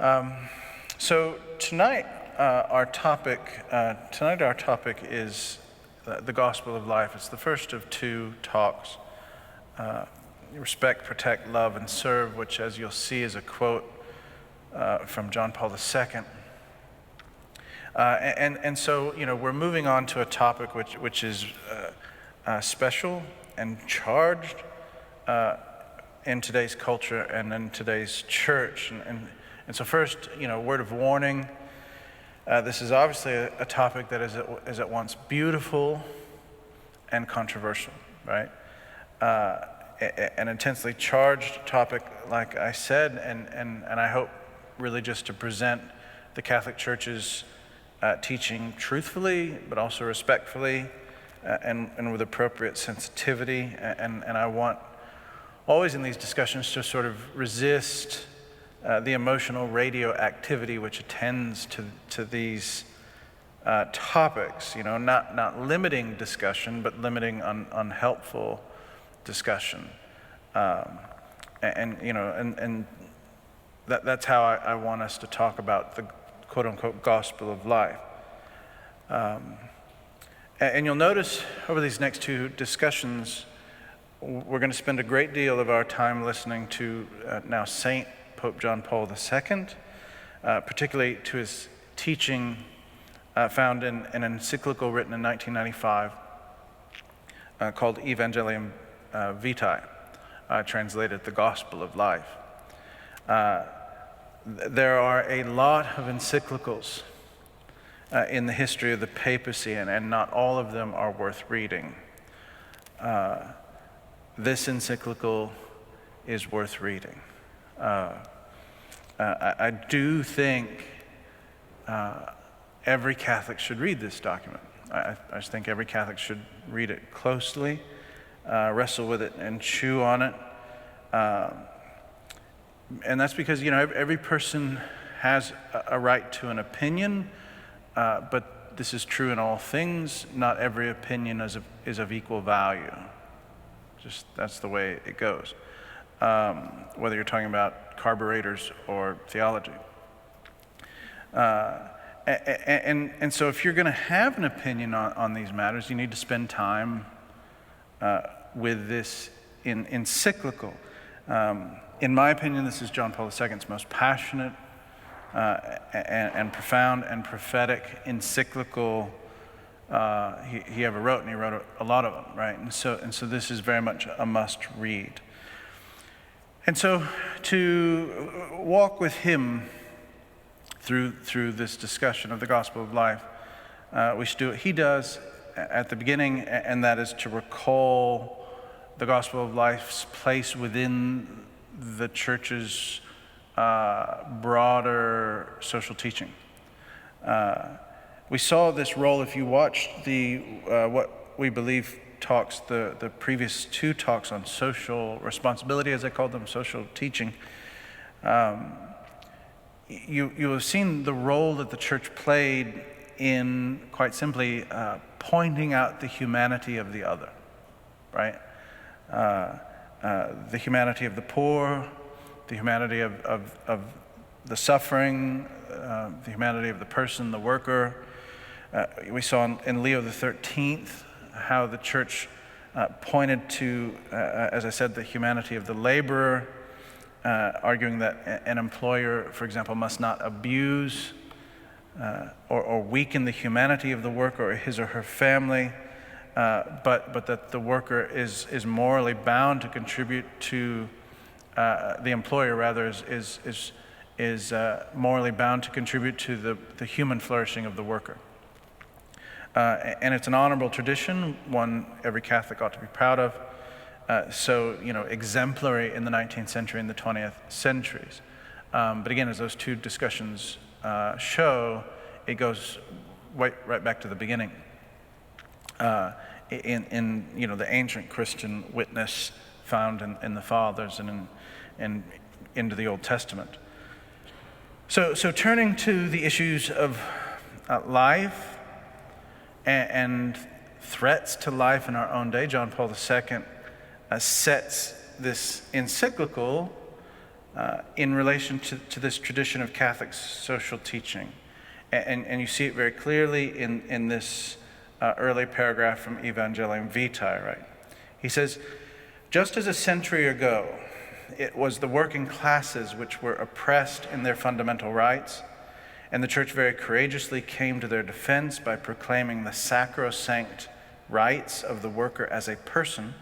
So tonight, our topic is the gospel of life. It's the first of two talks, respect, protect, love, and serve, which, as you'll see, is a quote from John Paul II. And so, we're moving on to a topic which is special and charged in today's culture and in today's church. And so first, word of warning, this is obviously a topic that is at once beautiful and controversial, right? An intensely charged topic, like I said, and I hope really just to present the Catholic Church's teaching truthfully, but also respectfully, and with appropriate sensitivity. And I want always in these discussions to sort of resist the emotional radioactivity which attends to these topics, not limiting discussion, but limiting unhelpful discussion. And that's how I want us to talk about the quote-unquote gospel of life. And you'll notice over these next two discussions, we're going to spend a great deal of our time listening to now Saint Pope John Paul II, particularly to his teaching found in an encyclical written in 1995 called Evangelium Vitae, translated the Gospel of Life. There are a lot of encyclicals in the history of the papacy, and not all of them are worth reading. This encyclical is worth reading. I do think every Catholic should read this document. I just think every Catholic should read it closely, wrestle with it, and chew on it. And that's because, every person has a right to an opinion, but this is true in all things. Not every opinion is of equal value. Just that's the way it goes. Whether you're talking about carburetors or theology. And so if you're going to have an opinion on these matters, you need to spend time with this encyclical. In my opinion, this is John Paul II's most passionate and profound and prophetic encyclical he ever wrote, and he wrote a lot of them, right? And so this is very much a must-read. And so to walk with him through this discussion of the gospel of life, we should do what he does at the beginning, and that is to recall the gospel of life's place within the church's broader social teaching. We saw this role, if you watched the what we believe talks, the previous two talks on social responsibility, as I called them, social teaching. You have seen the role that the church played in, quite simply, pointing out the humanity of the other, right? The humanity of the poor, the humanity of the suffering, the humanity of the person, the worker. We saw in Leo XIII how the church pointed to, as I said, the humanity of the laborer, arguing that an employer, for example, must not abuse or weaken the humanity of the worker or his or her family, but that the worker is morally bound to contribute to the employer, rather, is morally bound to contribute to the human flourishing of the worker. And it's an honorable tradition, one every Catholic ought to be proud of. So exemplary in the 19th century and the 20th centuries. But again, as those two discussions show, it goes right back to the beginning. In the ancient Christian witness found in the Fathers and into the Old Testament. So turning to the issues of life and threats to life in our own day, John Paul II sets this encyclical in relation to this tradition of Catholic social teaching. And you see it very clearly in this early paragraph from Evangelium Vitae, right? He says, just as a century ago, it was the working classes which were oppressed in their fundamental rights, and the Church very courageously came to their defense by proclaiming the sacrosanct rights of the worker as a person.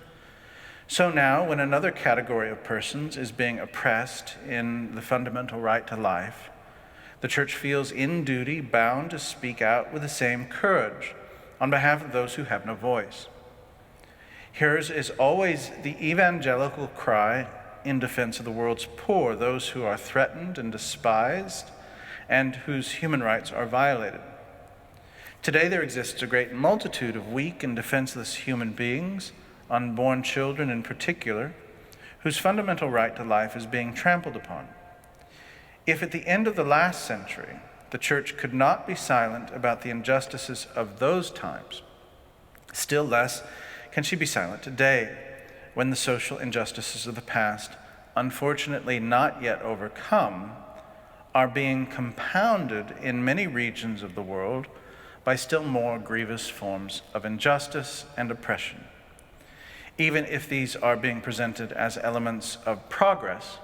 So now, when another category of persons is being oppressed in the fundamental right to life, the Church feels in duty bound to speak out with the same courage on behalf of those who have no voice. Hers is always the evangelical cry in defense of the world's poor, those who are threatened and despised, and whose human rights are violated. Today there exists a great multitude of weak and defenseless human beings, unborn children in particular, whose fundamental right to life is being trampled upon. If at the end of the last century, the Church could not be silent about the injustices of those times, still less can she be silent today, when the social injustices of the past, unfortunately not yet overcome, are being compounded in many regions of the world by still more grievous forms of injustice and oppression, even if these are being presented as elements of progress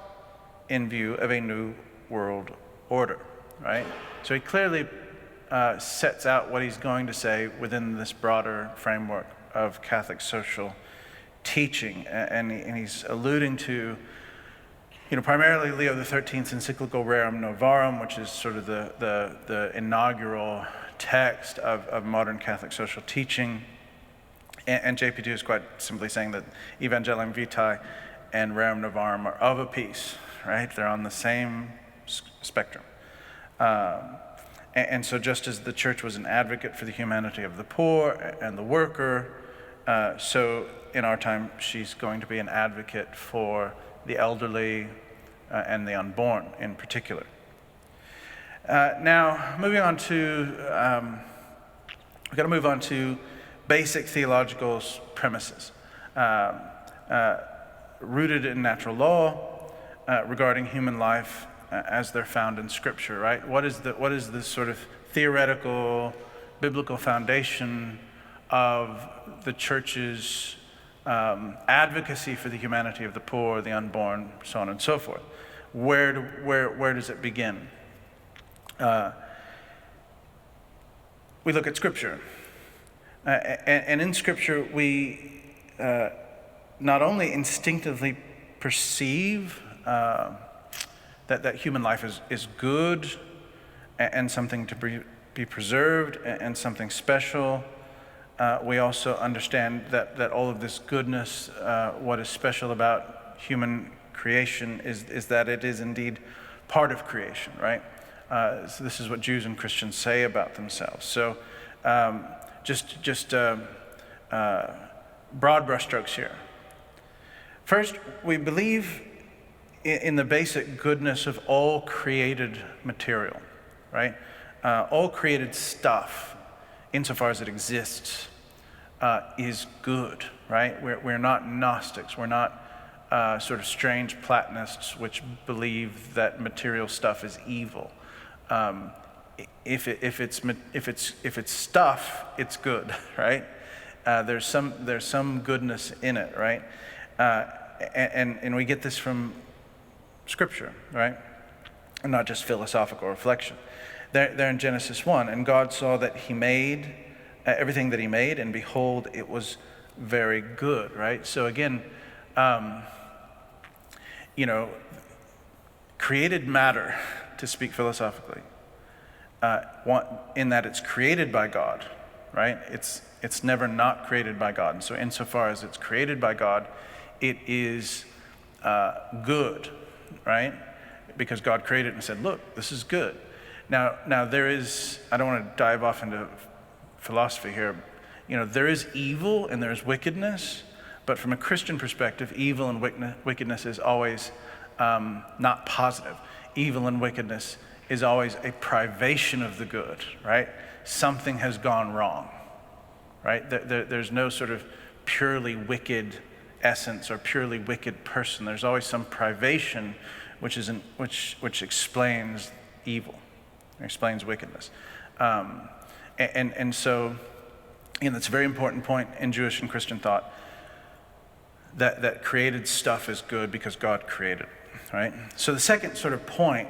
in view of a new world order, right? So he clearly sets out what he's going to say within this broader framework of Catholic social teaching, and he's alluding to, primarily Leo XIII's encyclical Rerum Novarum, which is sort of the inaugural text of modern Catholic social teaching. And JP2 is quite simply saying that Evangelium Vitae and Rerum Novarum are of a piece, right? They're on the same spectrum. And so just as the Church was an advocate for the humanity of the poor and the worker, so in our time she's going to be an advocate for the elderly and the unborn in particular. Now, moving on to, we've got to move on to basic theological premises rooted in natural law regarding human life as they're found in Scripture, right? What is the sort of theoretical, biblical foundation of the Church's advocacy for the humanity of the poor, the unborn, so on and so forth? Where does it begin? We look at Scripture. And in Scripture, we not only instinctively perceive that human life is good and something to be preserved and something special, we also understand that all of this goodness, what is special about human creation is that it is indeed part of creation, right? So this is what Jews and Christians say about themselves. So just broad brushstrokes here. First, we believe in the basic goodness of all created material, right? All created stuff, insofar as it exists, is good, right? We're not Gnostics. We're not sort of strange Platonists which believe that material stuff is evil. If it's stuff, it's good, right? There's some goodness in it, right? And we get this from Scripture, right? And not just philosophical reflection. There in Genesis 1, and God saw that He made everything that He made, and behold, it was very good, right? So again, created matter, to speak philosophically, in that it's created by God, right? It's never not created by God. And so insofar as it's created by God, it is good, right? Because God created it and said, look, this is good. Now there is, I don't want to dive off into philosophy here, there is evil and there's wickedness, but from a Christian perspective, evil and wickedness is always not positive. Evil and wickedness is always a privation of the good, right? Something has gone wrong, right? There's no sort of purely wicked essence or purely wicked person. There's always some privation which explains evil, explains wickedness. And so, again, that's a very important point in Jewish and Christian thought, that created stuff is good because God created it, right? So the second sort of point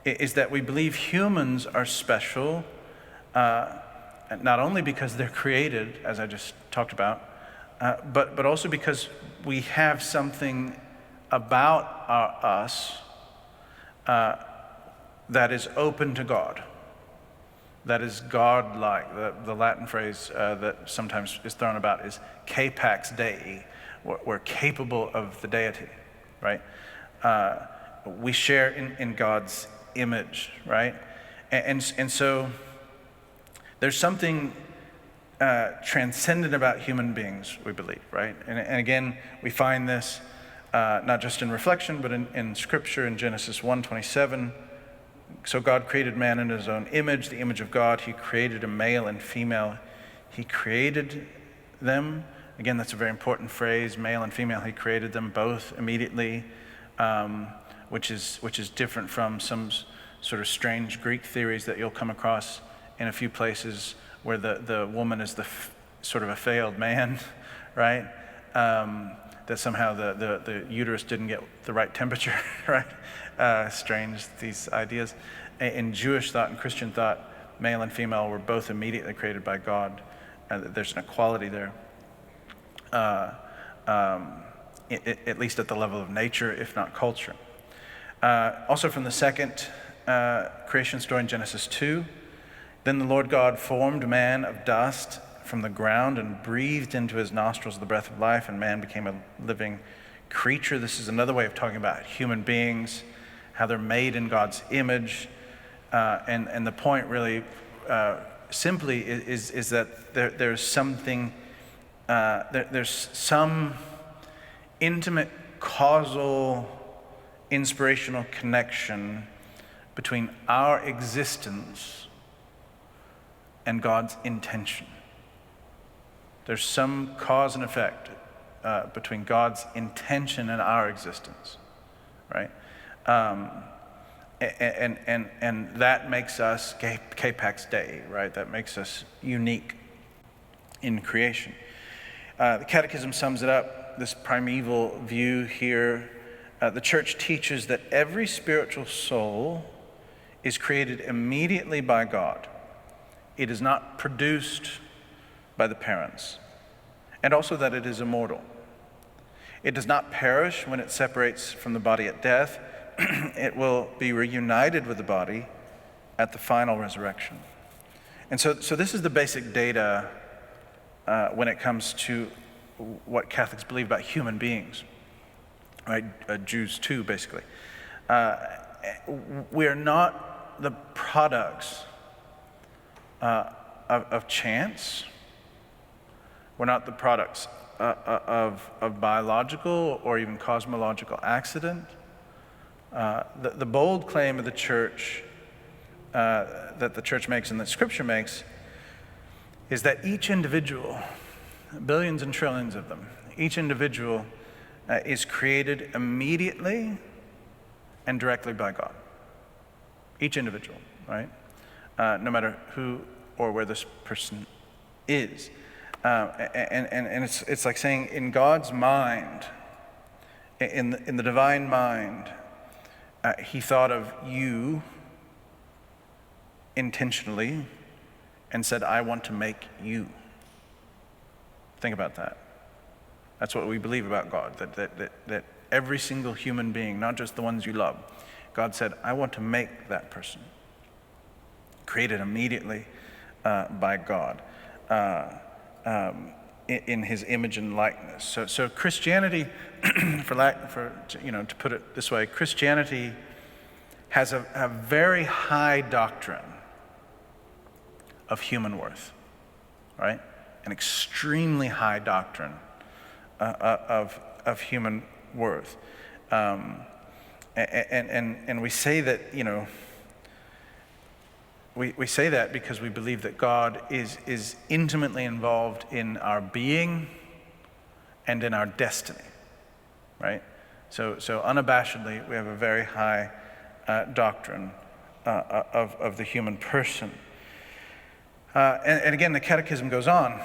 is that we believe humans are special, not only because they're created, as I just talked about, but also because we have something about us that is open to God, that is God-like. The Latin phrase that sometimes is thrown about is capax Dei. We're capable of the deity, right? We share in God's image, right? And so there's something transcendent about human beings, we believe, right? And again, we find this not just in reflection, but in Scripture, in Genesis 1:27. So God created man in his own image, the image of God. He created a male and female. He created them. Again, that's a very important phrase, male and female. He created them both immediately, which is different from some sort of strange Greek theories that you'll come across in a few places where the woman is sort of a failed man, right? That somehow the uterus didn't get the right temperature, right? Strange, these ideas. In Jewish thought and Christian thought, male and female were both immediately created by God. There's an equality there. At least at the level of nature, if not culture. Also from the second creation story in Genesis 2, then the Lord God formed man of dust from the ground and breathed into his nostrils the breath of life, and man became a living creature. This is another way of talking about human beings, how they're made in God's image. And the point really simply is that there's something, there's some intimate causal inspirational connection between our existence and God's intention. There's some cause and effect between God's intention and our existence, right? And that makes us capax Dei, right? That makes us unique in creation. The Catechism sums it up, this primeval view here. The church teaches that every spiritual soul is created immediately by God. It is not produced by the parents, and also that it is immortal. It does not perish when it separates from the body at death. It will be reunited with the body at the final resurrection. And so this is the basic data when it comes to what Catholics believe about human beings, right? Jews too, basically. We are not the products of chance. We're not the products of biological or even cosmological accident. The bold claim of the church, that the church makes and that Scripture makes, is that each individual, billions and trillions of them, each individual is created immediately and directly by God. Each individual, right? No matter who or where this person is. And it's like saying in God's mind, in the divine mind, he thought of you intentionally and said, I want to make you. Think about that. That's what we believe about God, that every single human being, not just the ones you love, God said, I want to make that person. Created immediately by God in his image and likeness. So Christianity, to put it this way, Christianity has a very high doctrine of human worth, right? An extremely high doctrine of human worth. And we say that, we say that because we believe that God is intimately involved in our being and in our destiny, right? So unabashedly, we have a very high doctrine of the human person. And again, the Catechism goes on.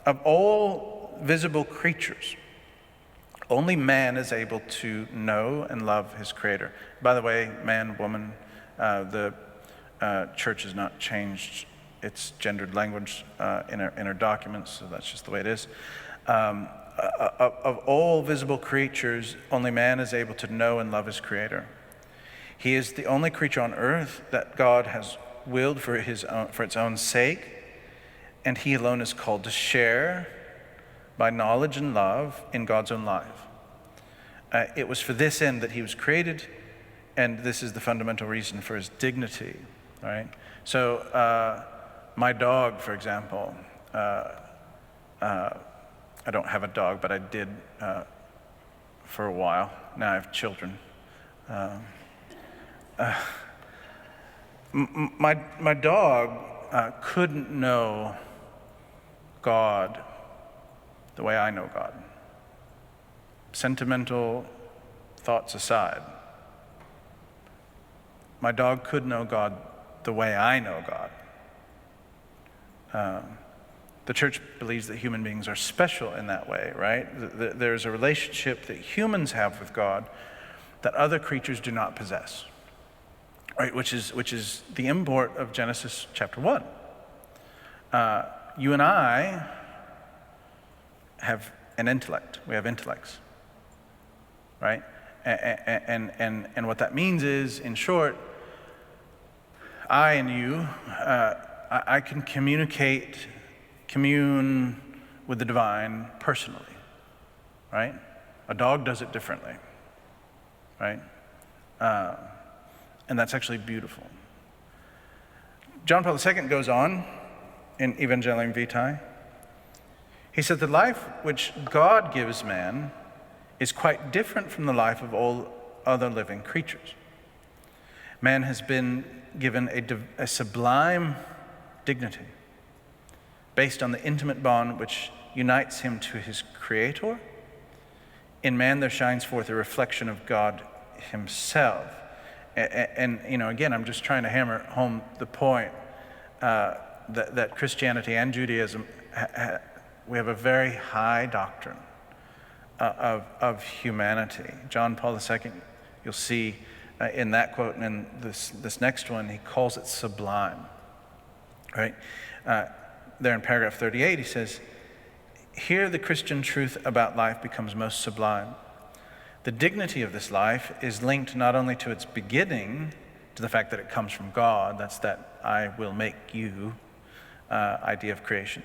Of all visible creatures, only man is able to know and love his Creator. By the way, man, woman, the Church has not changed its gendered language in our documents, so that's just the way it is. Of all visible creatures, only man is able to know and love his Creator. He is the only creature on earth that God has willed for its own sake, and he alone is called to share by knowledge and love in God's own life. It was for this end that he was created, and this is the fundamental reason for his dignity, right? So my dog, for example, I don't have a dog, but I did for a while. Now I have children. My dog couldn't know God the way I know God. Sentimental thoughts aside, my dog could know God the way I know God. The Church believes that human beings are special in that way, right? There's a relationship that humans have with God that other creatures do not possess, right? Which is the import of Genesis chapter 1. You and I have an intellect. We have intellects, right? And what that means is, in short, I and you, I can commune with the divine personally, right? A dog does it differently, right? And that's actually beautiful. John Paul II goes on in Evangelium Vitae. He said, the life which God gives man is quite different from the life of all other living creatures. Man has been given a sublime dignity based on the intimate bond which unites him to his Creator. In man there shines forth a reflection of God himself. And again, I'm just trying to hammer home the point that Christianity and Judaism, we have a very high doctrine of humanity. John Paul II, you'll see in that quote and in this next one, he calls it sublime, right? There in paragraph 38, he says, here the Christian truth about life becomes most sublime. The dignity of this life is linked not only to its beginning, to the fact that it comes from God, that's that I will make you idea of creation,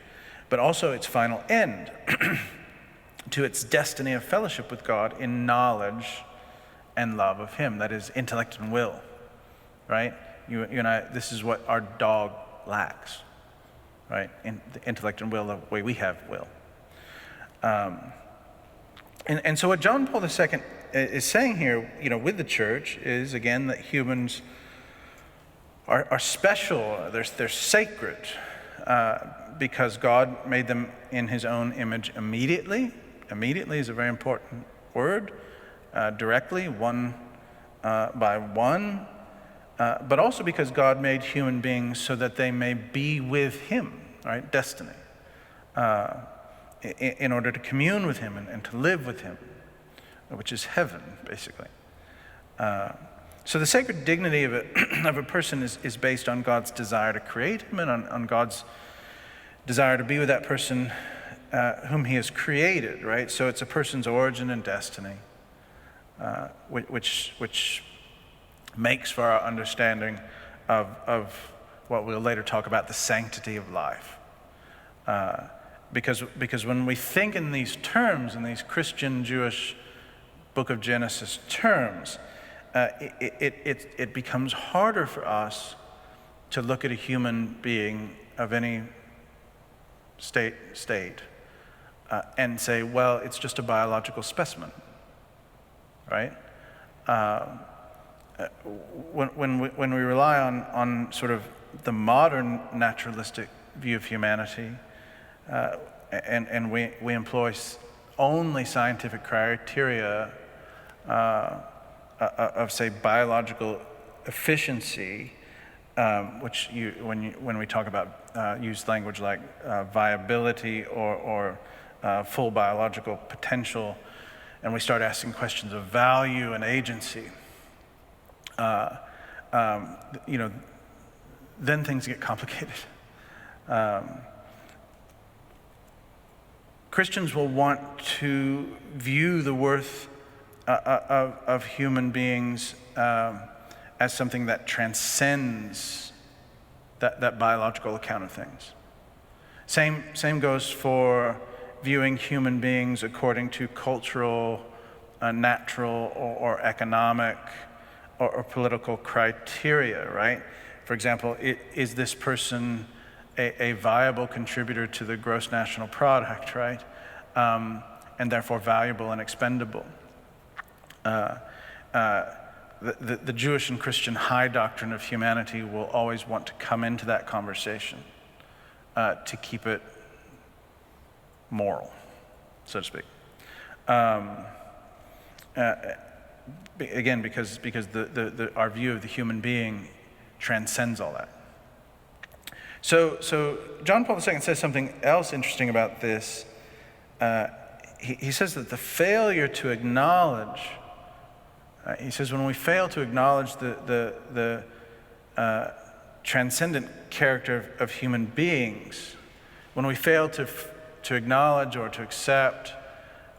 but also its final end, to its destiny of fellowship with God in knowledge and love of him, that is intellect and will, right? You and I, this is what our dog lacks, right? In the intellect and will, the way we have will. And so what John Paul II is saying here, with the church is, again, that humans are special, they're sacred, because God made them in his own image immediately. Immediately is a very important word, directly, one by one, but also because God made human beings so that they may be with him, right? Destiny. In order to commune with him and to live with him, which is heaven, basically. So the sacred dignity of a person is based on God's desire to create him and on God's desire to be with that person whom he has created, right? So it's a person's origin and destiny, which makes for our understanding of what we'll later talk about, the sanctity of life. Because when we think in these terms, in these Christian Jewish Book of Genesis terms, it becomes harder for us to look at a human being of any state and say, well, it's just a biological specimen, right? When we rely on sort of the modern naturalistic view of humanity, and we employ only scientific criteria of say, biological efficiency, which when we talk about use language like viability or full biological potential, and we start asking questions of value and agency, then things get complicated. Christians will want to view the worth of human beings as something that transcends that biological account of things. Same goes for viewing human beings according to cultural, natural, or economic or political criteria, right? For example, is this person a viable contributor to the gross national product, right? And therefore valuable and expendable. The Jewish and Christian high doctrine of humanity will always want to come into that conversation to keep it moral, so to speak. Again, because our view of the human being transcends all that. So John Paul II says something else interesting about this. He says that the failure to acknowledge, he says when we fail to acknowledge the transcendent character of human beings, when we fail to acknowledge or to accept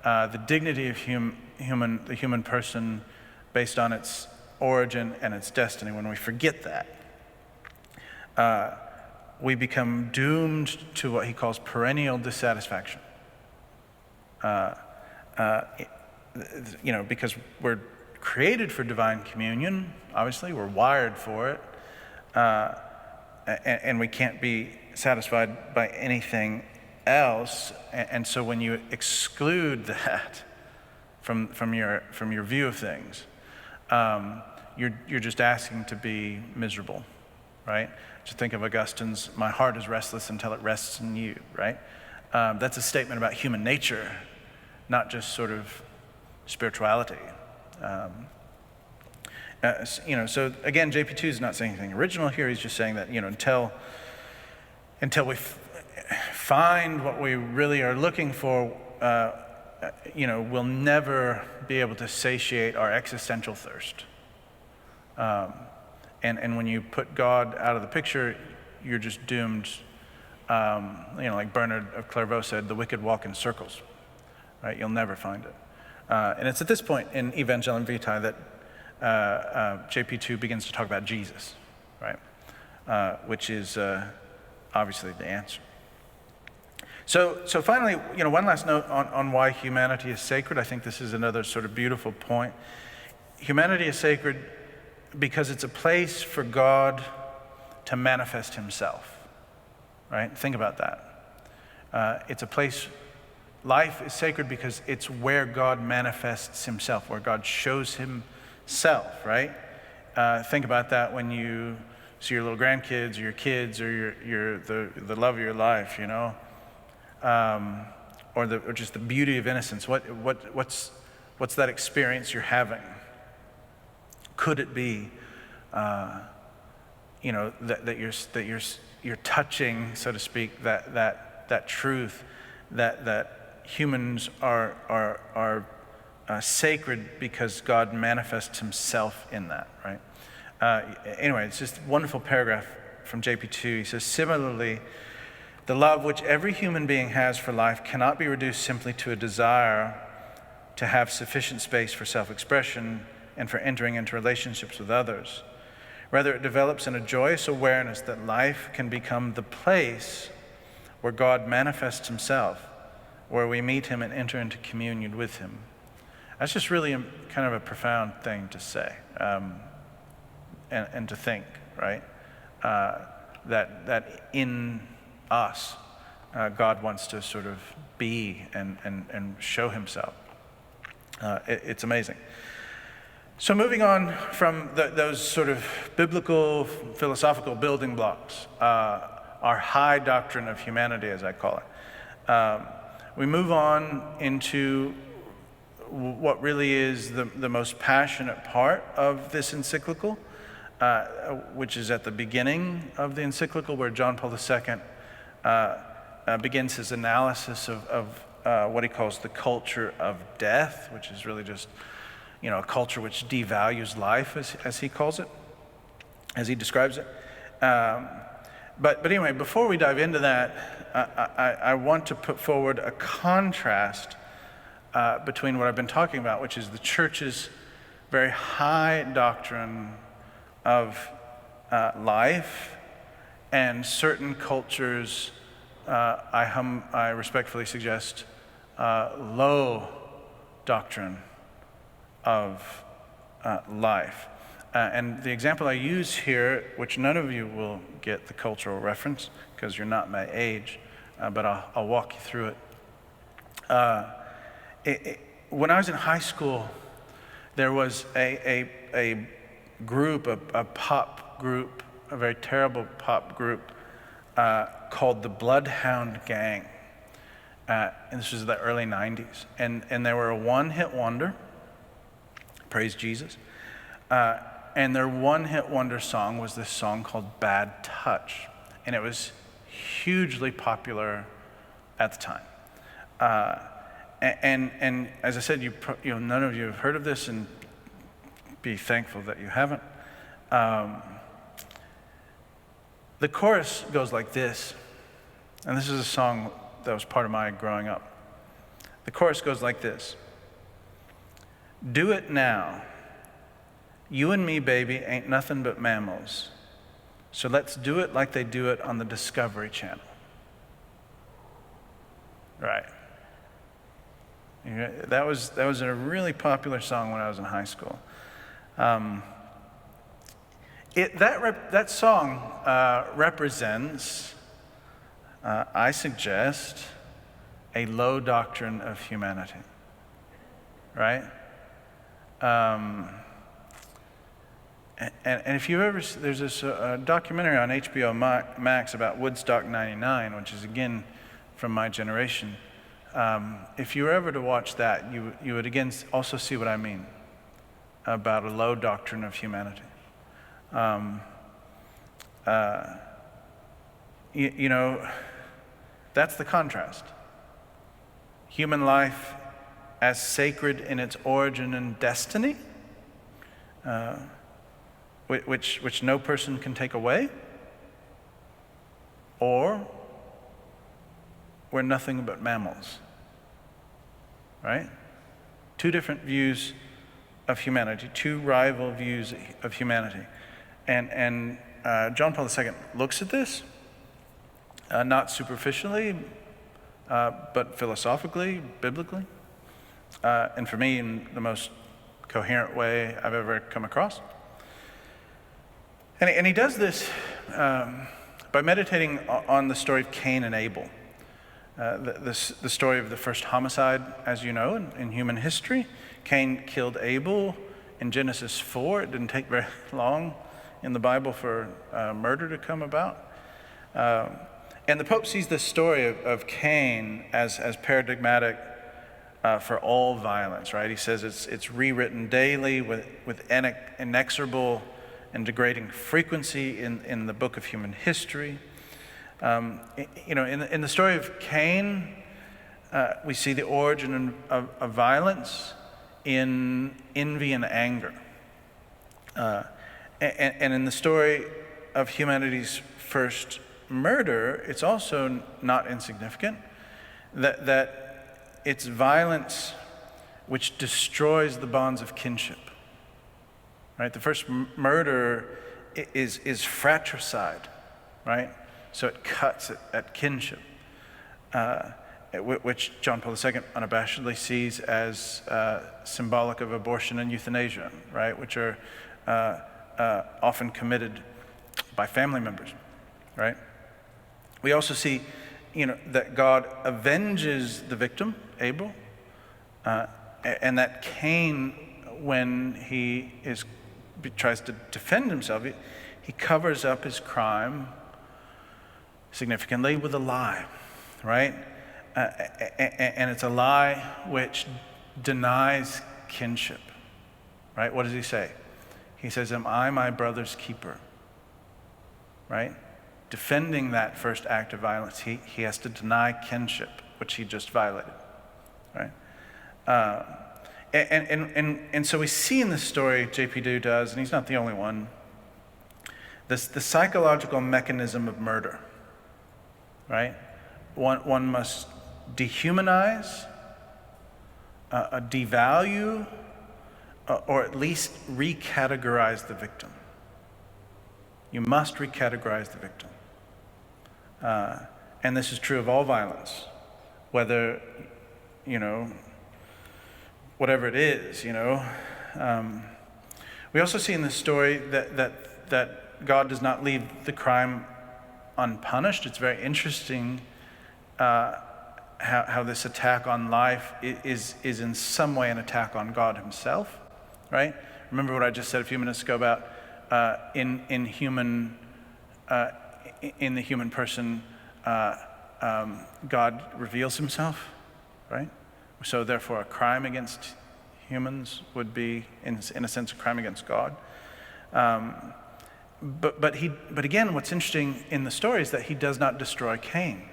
the dignity of the human person based on its origin and its destiny, when we forget that, we become doomed to what he calls perennial dissatisfaction. Because we're created for divine communion, obviously, we're wired for it, and we can't be satisfied by anything else. And so when you exclude that from your view of things, you're just asking to be miserable, right? Just think of Augustine's, "My heart is restless until it rests in you," right? That's a statement about human nature, not just sort of spirituality. So again, JP2 is not saying anything original here. He's just saying that, until we find what we really are looking for, we'll never be able to satiate our existential thirst. And when you put God out of the picture, you're just doomed. Like Bernard of Clairvaux said, the wicked walk in circles, right? You'll never find it. And it's at this point in Evangelium Vitae that JP2 begins to talk about Jesus, right? Which is obviously the answer. So finally, one last note on why humanity is sacred. I think this is another sort of beautiful point. Humanity is sacred because it's a place for God to manifest himself, right? Think about that. It's a place, life is sacred because it's where God manifests himself, where God shows himself, right? Think about that when you see your little grandkids or your kids or the love of your life, or just the beauty of innocence. What's that experience you're having? Could it be, that you're touching, so to speak, that truth that humans are sacred because God manifests himself in that, right? Anyway, it's just a wonderful paragraph from JP2. He says, similarly, the love which every human being has for life cannot be reduced simply to a desire to have sufficient space for self-expression and for entering into relationships with others. Rather, it develops in a joyous awareness that life can become the place where God manifests himself, where we meet him and enter into communion with him. That's just really kind of a profound thing to say and to think, right? That in us, God wants to sort of be and show himself. It's amazing. So moving on from those sort of biblical, philosophical building blocks, our high doctrine of humanity, as I call it, we move on into what really is the most passionate part of this encyclical, which is at the beginning of the encyclical, where John Paul II begins his analysis of what he calls the culture of death, which is really just, a culture which devalues life, as he calls it, as he describes it. But anyway, before we dive into that, I want to put forward a contrast between what I've been talking about, which is the church's very high doctrine of life, and certain cultures, I respectfully suggest, low doctrine of life. And the example I use here, which none of you will get the cultural reference because you're not my age, but I'll walk you through it. When I was in high school, there was a group, a pop group, a very terrible pop group called the Bloodhound Gang. And this was the early 90s. And they were a one-hit wonder, praise Jesus. And their one-hit wonder song was this song called Bad Touch. And it was hugely popular at the time. And as I said, none of you have heard of this, and be thankful that you haven't. The chorus goes like this, and this is a song that was part of my growing up. The chorus goes like this: do it now. You and me, baby, ain't nothing but mammals. So let's do it like they do it on the Discovery Channel. Right. That was a really popular song when I was in high school. That song represents, I suggest, a low doctrine of humanity, right? And if you ever, there's this documentary on HBO Max about Woodstock '99, which is again from my generation. If you were ever to watch that, you would again also see what I mean about a low doctrine of humanity. That's the contrast. Human life as sacred in its origin and destiny, which no person can take away, or we're nothing but mammals, right? Two different views of humanity, two rival views of humanity. And John Paul II looks at this, not superficially, but philosophically, biblically, and for me, in the most coherent way I've ever come across. And he does this by meditating on the story of Cain and Abel, the story of the first homicide, as you know, in human history. Cain killed Abel in Genesis 4. It didn't take very long in the Bible for murder to come about. And the Pope sees this story of Cain as paradigmatic for all violence, right? He says it's rewritten daily with inexorable and degrading frequency in the book of human history. In the story of Cain, we see the origin of violence in envy and anger. And in the story of humanity's first murder, it's also not insignificant that it's violence which destroys the bonds of kinship. Right? The first murder is fratricide, right? So it cuts at kinship, which John Paul II unabashedly sees as symbolic of abortion and euthanasia, right? Which are often committed by family members, right? We also see, that God avenges the victim, Abel, and that Cain, when he tries to defend himself, he covers up his crime significantly with a lie, right? And it's a lie which denies kinship, right? What does he say? He says, am I my brother's keeper, right? Defending that first act of violence, he has to deny kinship, which he just violated, right? And so we see in this story, JP2 does, and he's not the only one, the psychological mechanism of murder, right? One must dehumanize, devalue, or at least recategorize the victim. You must recategorize the victim. And this is true of all violence, whether, whatever it is, We also see in this story that God does not leave the crime unpunished. It's very interesting how this attack on life is in some way an attack on God himself, right? Remember what I just said a few minutes ago about in the human person, God reveals himself, right? So therefore, a crime against humans would be, in a sense, a crime against God. But again, what's interesting in the story is that he does not destroy Cain.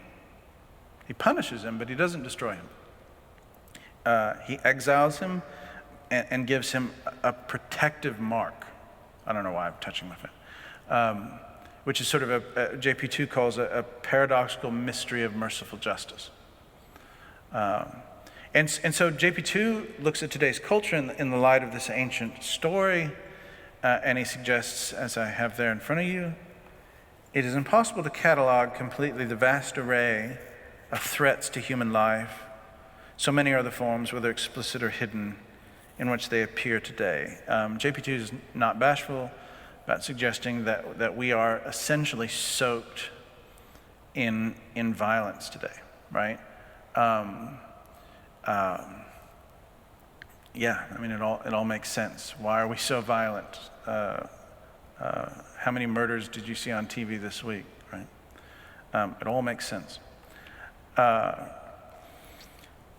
He punishes him, but he doesn't destroy him. He exiles him and gives him a protective mark. I don't know why I'm touching my phone. Which is sort of JP2 calls a paradoxical mystery of merciful justice. And so JP2 looks at today's culture in the light of this ancient story, and he suggests, as I have there in front of you, it is impossible to catalog completely the vast array of threats to human life. So many are the forms, whether explicit or hidden, in which they appear today. JP2 is not bashful about suggesting that we are essentially soaked in violence today, right? Yeah, I mean, it all makes sense. Why are we so violent? How many murders did you see on TV this week, right? It all makes sense.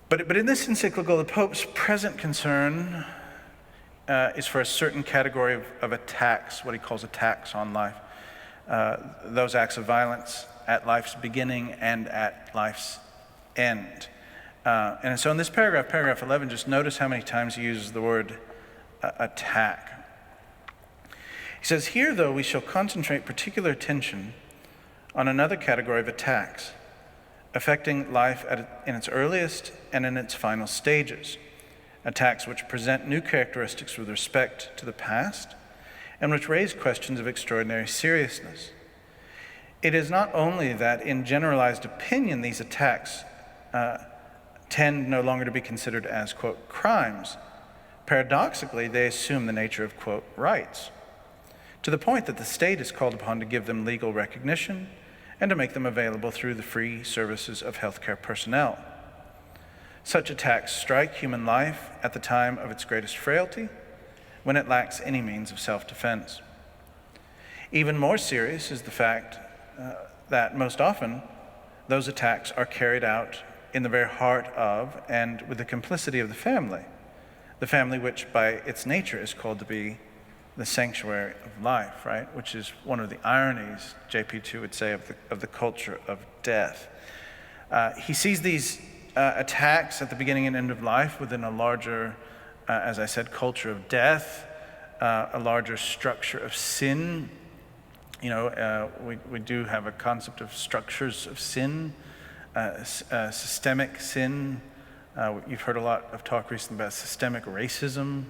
But in this encyclical, the Pope's present concern is for a certain category of attacks, what he calls attacks on life. Those acts of violence at life's beginning and at life's end. And so in this paragraph 11, just notice how many times he uses the word attack. He says, here, though, we shall concentrate particular attention on another category of attacks, affecting life in its earliest and in its final stages. Attacks which present new characteristics with respect to the past and which raise questions of extraordinary seriousness. It is not only that in generalized opinion these attacks tend no longer to be considered as, quote, crimes. Paradoxically, they assume the nature of, quote, rights, to the point that the state is called upon to give them legal recognition and to make them available through the free services of healthcare personnel. Such attacks strike human life at the time of its greatest frailty, when it lacks any means of self-defense. Even more serious is the fact that most often those attacks are carried out in the very heart of and with the complicity of the family which by its nature is called to be the sanctuary of life, right? Which is one of the ironies, JP2 would say, of the culture of death. He sees these attacks at the beginning and end of life within a larger, as I said, culture of death, a larger structure of sin. We do have a concept of structures of sin, systemic sin. You've heard a lot of talk recently about systemic racism.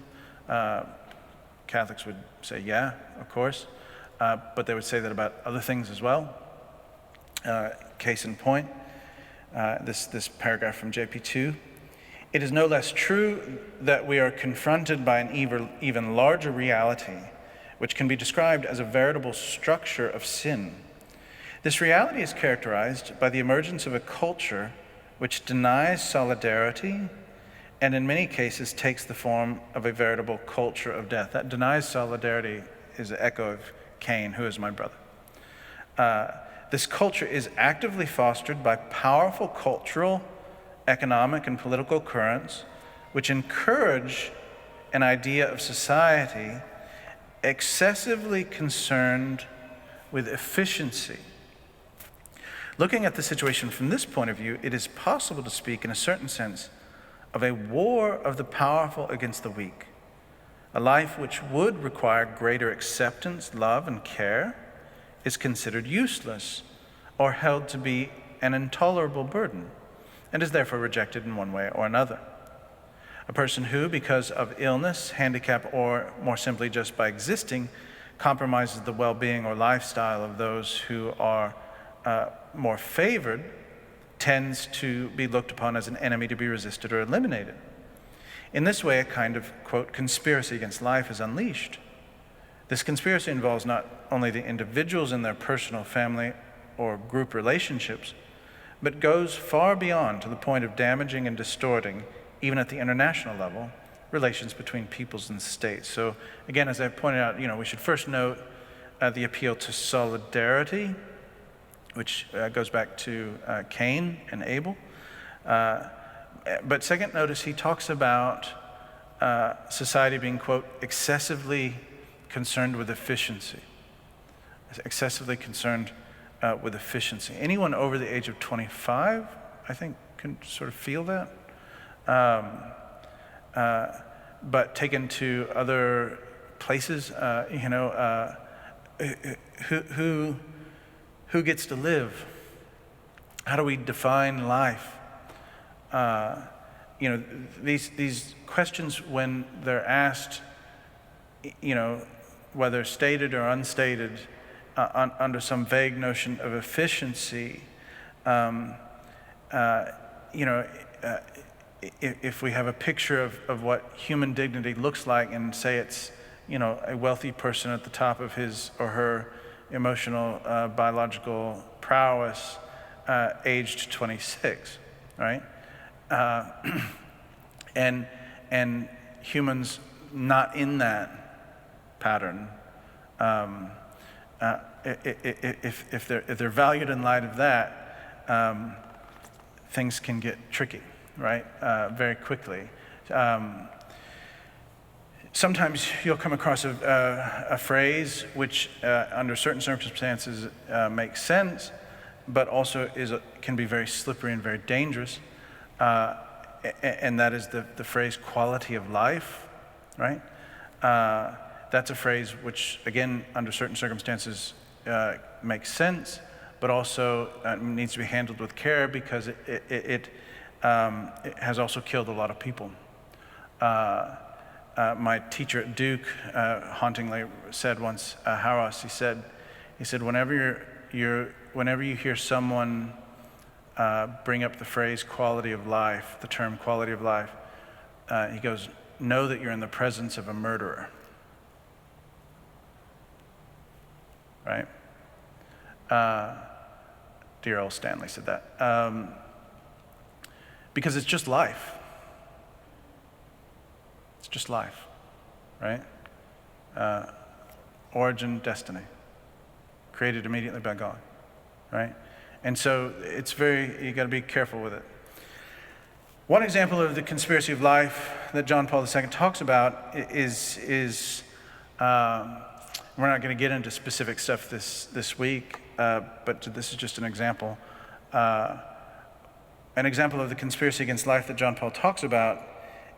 Catholics would say, yeah, of course, but they would say that about other things as well. Case in point, this paragraph from JP2. It is no less true that we are confronted by an even larger reality, which can be described as a veritable structure of sin. This reality is characterized by the emergence of a culture which denies solidarity and in many cases takes the form of a veritable culture of death. That denies solidarity is an echo of Cain, who is my brother. This culture is actively fostered by powerful cultural, economic, and political currents which encourage an idea of society excessively concerned with efficiency. Looking at the situation from this point of view, it is possible to speak in a certain sense of a war of the powerful against the weak. A life which would require greater acceptance, love, and care is considered useless or held to be an intolerable burden, and is therefore rejected in one way or another. A person who, because of illness, handicap, or more simply just by existing, compromises the well-being or lifestyle of those who are more favored, tends to be looked upon as an enemy to be resisted or eliminated. In this way, a kind of, quote, conspiracy against life is unleashed. This conspiracy involves not only the individuals in their personal, family, or group relationships, but goes far beyond to the point of damaging and distorting, even at the international level, relations between peoples and states. So again, as I pointed out, we should first note the appeal to solidarity, which goes back to Cain and Abel. But second, notice he talks about society being, quote, excessively concerned with efficiency. Excessively concerned with efficiency. Anyone over the age of 25, I think, can sort of feel that. But taken to other places, who gets to live? How do we define life? These questions, when they're asked, whether stated or unstated, under some vague notion of efficiency, if we have a picture of what human dignity looks like, and say it's, a wealthy person at the top of his or her emotional, biological prowess, aged 26, right? And humans not in that pattern, if they're valued in light of that, things can get tricky, right? Very quickly. Sometimes you'll come across a phrase which, under certain circumstances, makes sense, but also can be very slippery and very dangerous, and that is the phrase "quality of life," right? That's a phrase which, again, under certain circumstances, makes sense, but also needs to be handled with care, because it has also killed a lot of people. My teacher at Duke hauntingly said once, Hauerwas, he said, whenever you hear someone bring up the phrase quality of life, the term quality of life, he goes, know that you're in the presence of a murderer. Right? Dear old Stanley said that. Because it's just life. It's just life, right? Origin, destiny. Created immediately by God, right? And so you got to be careful with it. One example of the conspiracy of life that John Paul II talks about is we're not going to get into specific stuff this week, but this is just an example. An example of the conspiracy against life that John Paul talks about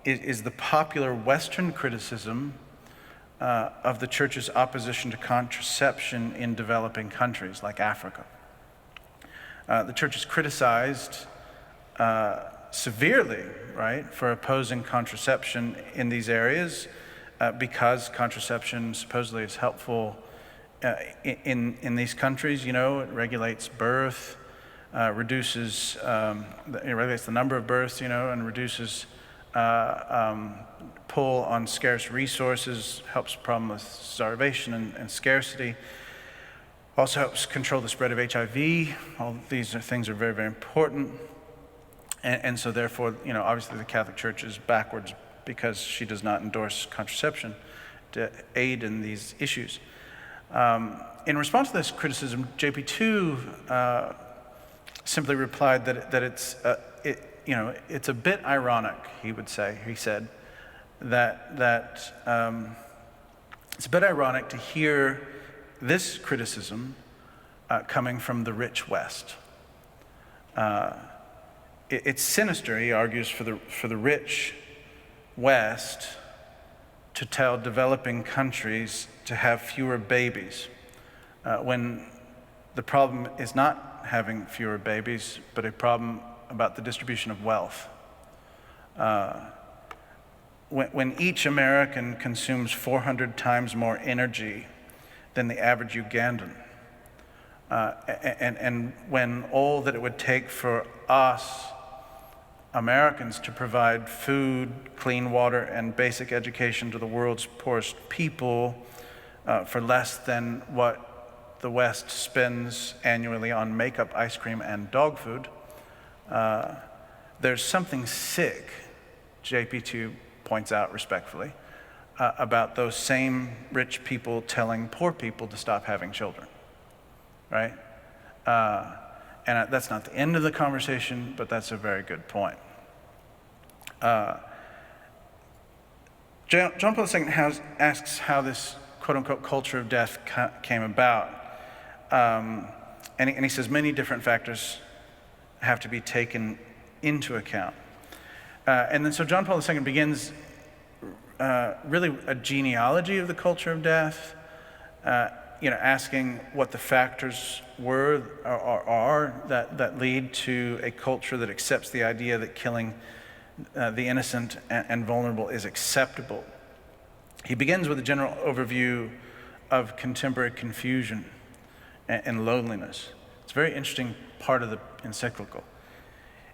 is the popular Western criticism of the church's opposition to contraception in developing countries like Africa. The church is criticized severely, right, for opposing contraception in these areas, because contraception supposedly is helpful in these countries. It regulates birth, it regulates the number of births, and reduces pull on scarce resources, helps problem with starvation and scarcity. Also helps control the spread of HIV. All these things are very, very important. And so therefore, obviously the Catholic Church is backwards because she does not endorse contraception to aid in these issues. In response to this criticism, JP2 simply replied that it's a bit ironic, he said, that it's a bit ironic to hear this criticism coming from the rich West. It's sinister, he argues, for the rich West to tell developing countries to have fewer babies, when the problem is not having fewer babies, but a problem about the distribution of wealth. When each American consumes 400 times more energy than the average Ugandan, and when all that it would take for us Americans to provide food, clean water, and basic education to the world's poorest people for less than what the West spends annually on makeup, ice cream, and dog food, there's something sick, JP2 points out respectfully, about those same rich people telling poor people to stop having children, right? And that's not the end of the conversation, but that's a very good point. John Paul II asks how this quote-unquote culture of death came about. And he says many different factors have to be taken into account. And then so John Paul II begins really a genealogy of the culture of death, asking what the factors were or are that lead to a culture that accepts the idea that killing the innocent and vulnerable is acceptable. He begins with a general overview of contemporary confusion and loneliness. It's a very interesting part of the encyclical.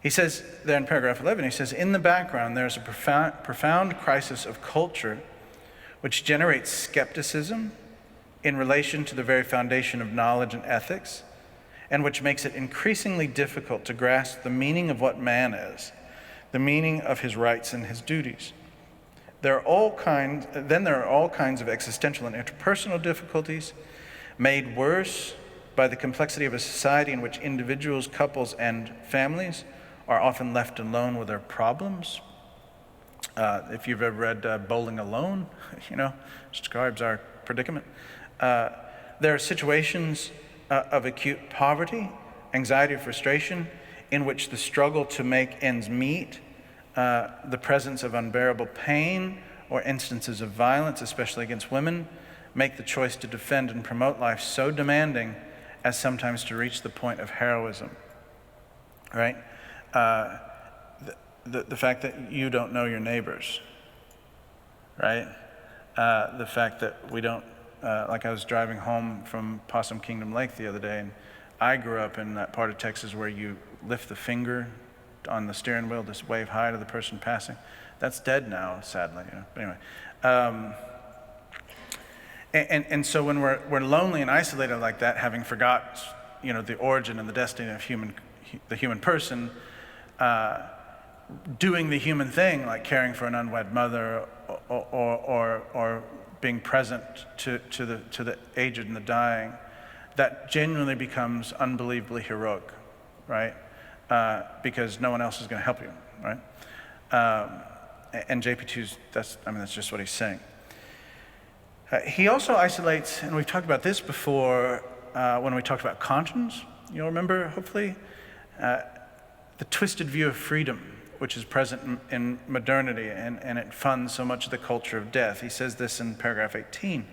He says there in paragraph 11, he says, in the background there's a profound crisis of culture which generates skepticism in relation to the very foundation of knowledge and ethics, and which makes it increasingly difficult to grasp the meaning of what man is, the meaning of his rights and his duties. There are all kinds of existential and interpersonal difficulties made worse by the complexity of a society in which individuals, couples, and families are often left alone with their problems. If you've ever read Bowling Alone, describes our predicament. There are situations of acute poverty, anxiety, or frustration in which the struggle to make ends meet, the presence of unbearable pain, or instances of violence, especially against women, make the choice to defend and promote life so demanding as sometimes to reach the point of heroism, right? The fact that you don't know your neighbors, right? The fact that we don't, like I was driving home from Possum Kingdom Lake the other day, and I grew up in that part of Texas where you lift the finger on the steering wheel to wave hi to the person passing. That's dead now, sadly. But anyway, and so when we're lonely and isolated like that, having forgot, the origin and the destiny of the human person, doing the human thing like caring for an unwed mother or being present to the aged and the dying, that genuinely becomes unbelievably heroic, right? Because no one else is going to help you, right? And JP2's, that's just what he's saying. He also isolates, and we've talked about this before when we talked about conscience, you'll remember, hopefully, the twisted view of freedom, which is present in modernity, and it funds so much of the culture of death. He says this in paragraph 18.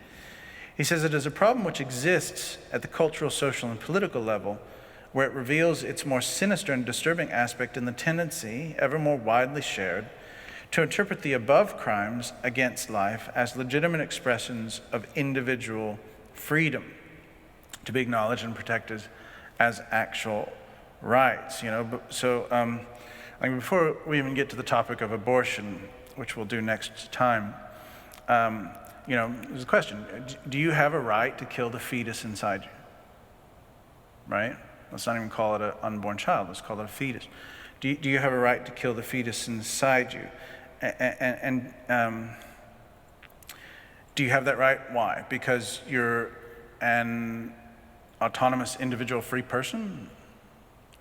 He says it is a problem which exists at the cultural, social, and political level, where it reveals its more sinister and disturbing aspect in the tendency, ever more widely shared, to interpret the above crimes against life as legitimate expressions of individual freedom, to be acknowledged and protected as actual rights. So before we even get to the topic of abortion, which we'll do next time, there's a question: do you have a right to kill the fetus inside you? Right? Let's not even call it an unborn child. Let's call it a fetus. Do you have a right to kill the fetus inside you? And do you have that right? Why? Because you're an autonomous, individual, free person?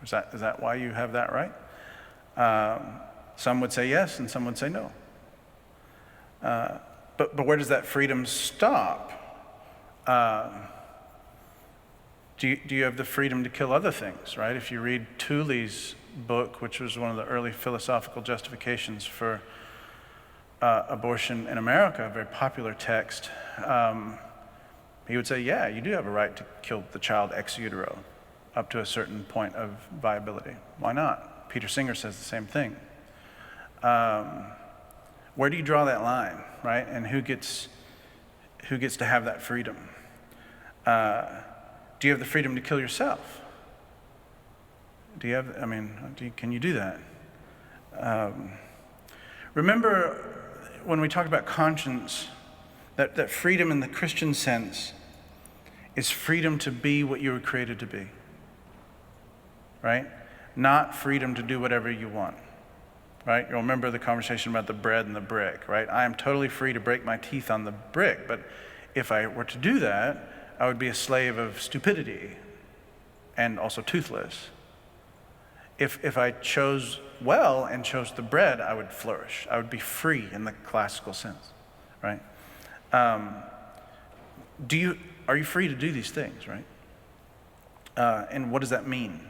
Is that why you have that right? Some would say yes, and some would say no. But where does that freedom stop? Do you have the freedom to kill other things, right? If you read Tooley's book, which was one of the early philosophical justifications for abortion in America, a very popular text, he would say, yeah, you do have a right to kill the child ex utero up to a certain point of viability. Why not? Peter Singer says the same thing. Where do you draw that line, right? And who gets to have that freedom? Do you have the freedom to kill yourself? Can you do that? Remember when we talked about conscience, that freedom in the Christian sense is freedom to be what you were created to be, right? Not freedom to do whatever you want, right? You'll remember the conversation about the bread and the brick, right? I am totally free to break my teeth on the brick, but if I were to do that, I would be a slave of stupidity and also toothless. If I chose well and chose the bread, I would flourish. I would be free in the classical sense, right? Are you free to do these things, right? And what does that mean?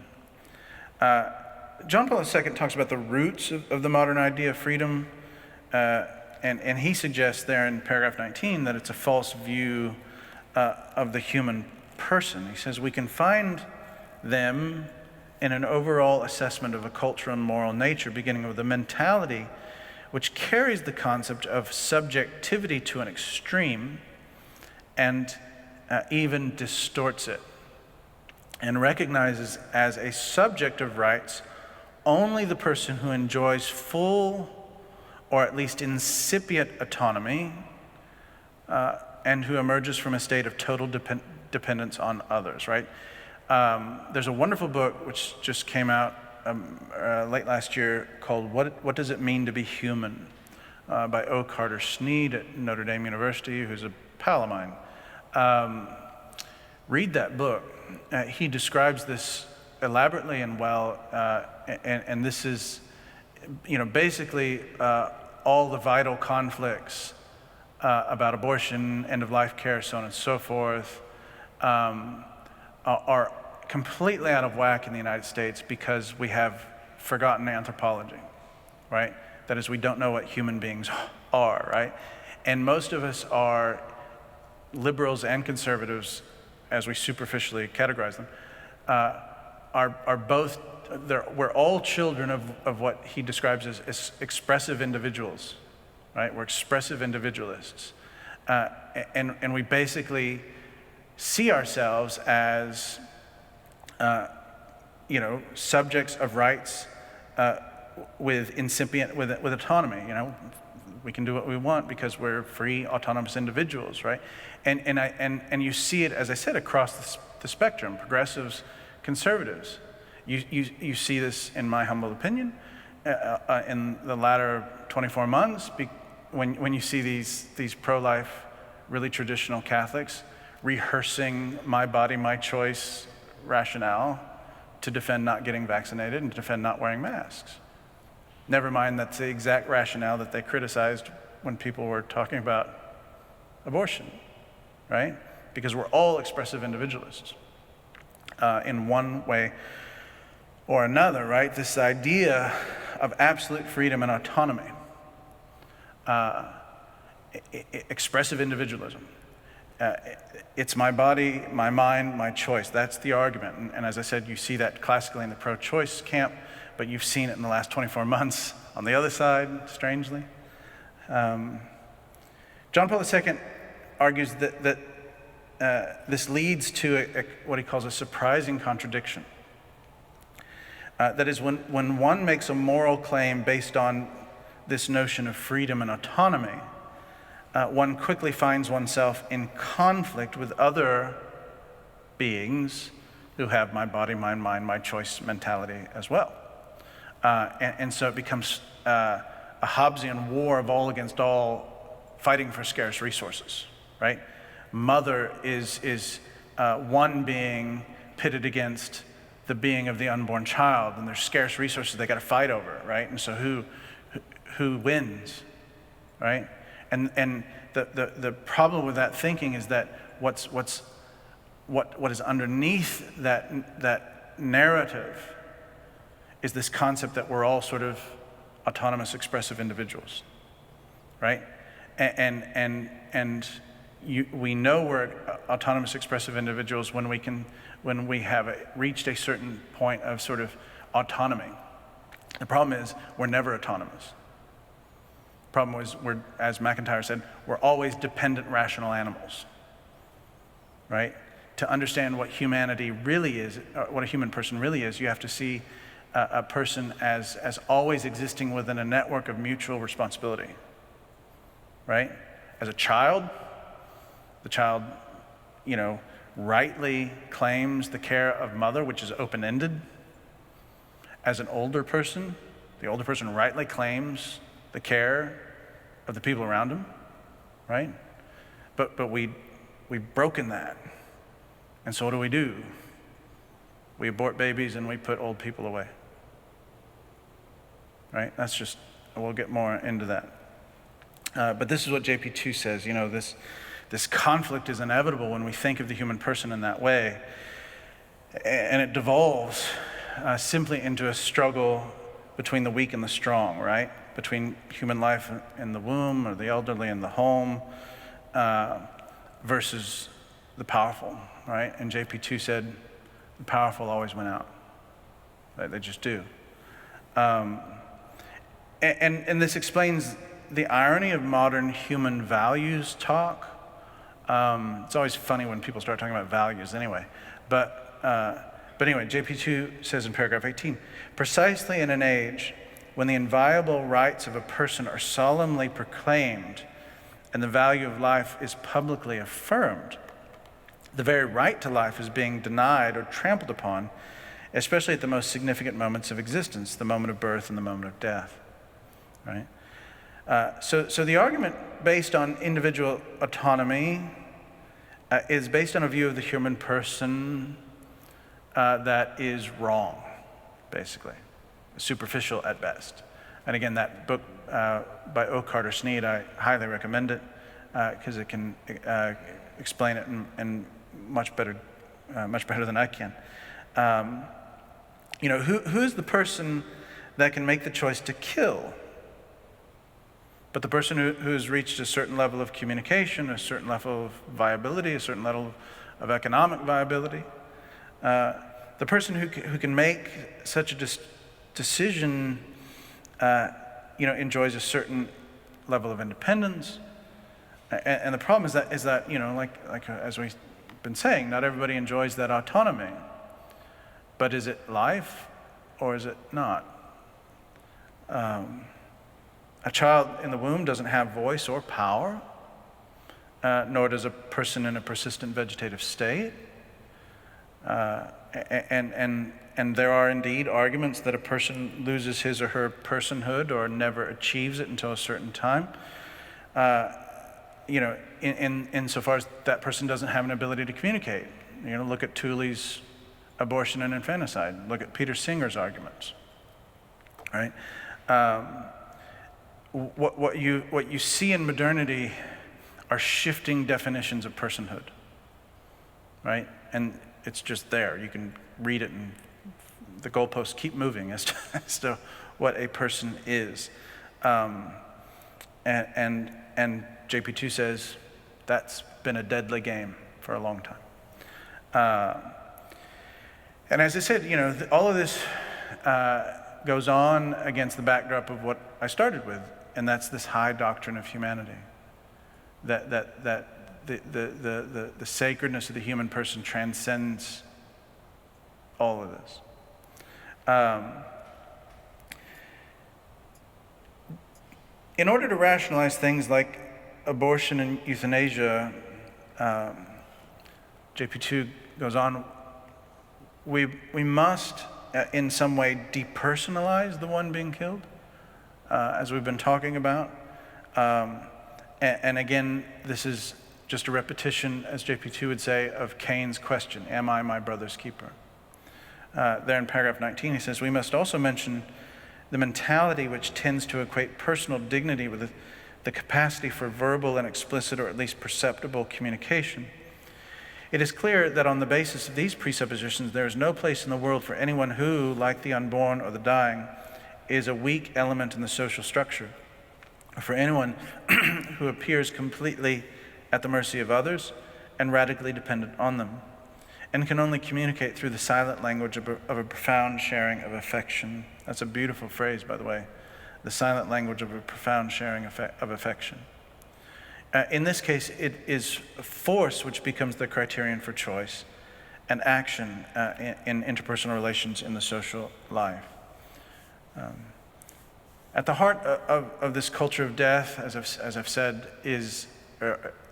John Paul II talks about the roots of the modern idea of freedom, and he suggests there in paragraph 19 that it's a false view of the human person. He says we can find them in an overall assessment of a cultural and moral nature, beginning with a mentality which carries the concept of subjectivity to an extreme and even distorts it, and recognizes as a subject of rights only the person who enjoys full or at least incipient autonomy and who emerges from a state of total dependence on others, right? There's a wonderful book which just came out late last year called What Does It Mean to Be Human? By O. Carter Snead at Notre Dame University, who's a pal of mine. Read that book. He describes this elaborately and well, and this is, basically all the vital conflicts about abortion, end-of-life care, so on and so forth, are completely out of whack in the United States because we have forgotten anthropology, right? That is, we don't know what human beings are, right? And most of us are liberals and conservatives, as we superficially categorize them, are both, we're all children of what he describes as expressive individuals, right? We're expressive individualists. And we basically see ourselves as, subjects of rights with incipient, with autonomy. We can do what we want because we're free, autonomous individuals, right? And you see it, as I said, across the spectrum, progressives, conservatives. You see this, in my humble opinion, in the latter 24 months, when you see these pro-life, really traditional Catholics rehearsing my body, my choice rationale to defend not getting vaccinated and to defend not wearing masks. Never mind that's the exact rationale that they criticized when people were talking about abortion, right? Because we're all expressive individualists in one way or another, right? This idea of absolute freedom and autonomy, expressive individualism. It's my body, my mind, my choice. That's the argument. And as I said, you see that classically in the pro-choice camp, but you've seen it in the last 24 months on the other side, strangely. John Paul II argues that this leads to what he calls a surprising contradiction. That is, when one makes a moral claim based on this notion of freedom and autonomy, one quickly finds oneself in conflict with other beings who have my body, my mind, my choice mentality as well. And so it becomes a Hobbesian war of all against all, fighting for scarce resources, right? Mother is one being pitted against the being of the unborn child, and there's scarce resources they got to fight over, right? And so who wins, right? And the problem with that thinking is that what is underneath that narrative is this concept that we're all sort of autonomous, expressive individuals, right? We know we're autonomous, expressive individuals when we have reached a certain point of sort of autonomy. The problem is we're never autonomous. The problem is as MacIntyre said, we're always dependent rational animals, right? To understand what humanity really is, what a human person really is, you have to see a person as always existing within a network of mutual responsibility, right? As a child, the child, rightly claims the care of mother, which is open-ended. As an older person, the older person rightly claims the care of the people around him, right? But we've broken that. And so what do? We abort babies and we put old people away. Right? We'll get more into that. But this is what JP2 says, this conflict is inevitable when we think of the human person in that way. And it devolves simply into a struggle between the weak and the strong, right? Between human life in the womb or the elderly in the home versus the powerful, right? And JP2 said, the powerful always win out. They just do. And this explains the irony of modern human values talk. It's always funny when people start talking about values anyway. But anyway, JP2 says in paragraph 18, precisely in an age when the inviolable rights of a person are solemnly proclaimed and the value of life is publicly affirmed, the very right to life is being denied or trampled upon, especially at the most significant moments of existence, the moment of birth and the moment of death, right? So the argument based on individual autonomy is based on a view of the human person that is wrong, basically, superficial at best. And again, that book by O. Carter Snead, I highly recommend it because it can explain it in much better than I can. Who's the person that can make the choice to kill? But the person who's reached a certain level of communication, a certain level of viability, a certain level of economic viability, the person who can make such a decision, enjoys a certain level of independence. And the problem is that like as we've been saying, not everybody enjoys that autonomy. But is it life or is it not? A child in the womb doesn't have voice or power, nor does a person in a persistent vegetative state. And there are indeed arguments that a person loses his or her personhood or never achieves it until a certain time. Insofar as that person doesn't have an ability to communicate. Look at Tooley's abortion and infanticide. Look at Peter Singer's arguments. Right? What you see in modernity are shifting definitions of personhood. Right? And it's just there. You can read it, and the goalposts keep moving as to what a person is. And JP2 says that's been a deadly game for a long time. And as I said, all of this goes on against the backdrop of what I started with, and that's this high doctrine of humanity. That the sacredness of the human person transcends all of this. In order to rationalize things like abortion and euthanasia, JP2 goes on, we must in some way depersonalize the one being killed, as we've been talking about. And again, this is just a repetition, as JP2 would say, of Cain's question, am I my brother's keeper? There in paragraph 19, he says, we must also mention the mentality which tends to equate personal dignity with the capacity for verbal and explicit, or at least perceptible, communication. It is clear that on the basis of these presuppositions, there is no place in the world for anyone who, like the unborn or the dying, is a weak element in the social structure, or for anyone who appears completely at the mercy of others and radically dependent on them, and can only communicate through the silent language of a profound sharing of affection. That's a beautiful phrase, by the way, the silent language of a profound sharing of affection. In this case, it is force which becomes the criterion for choice and action in interpersonal relations in the social life. At the heart of this culture of death, as I've said, is,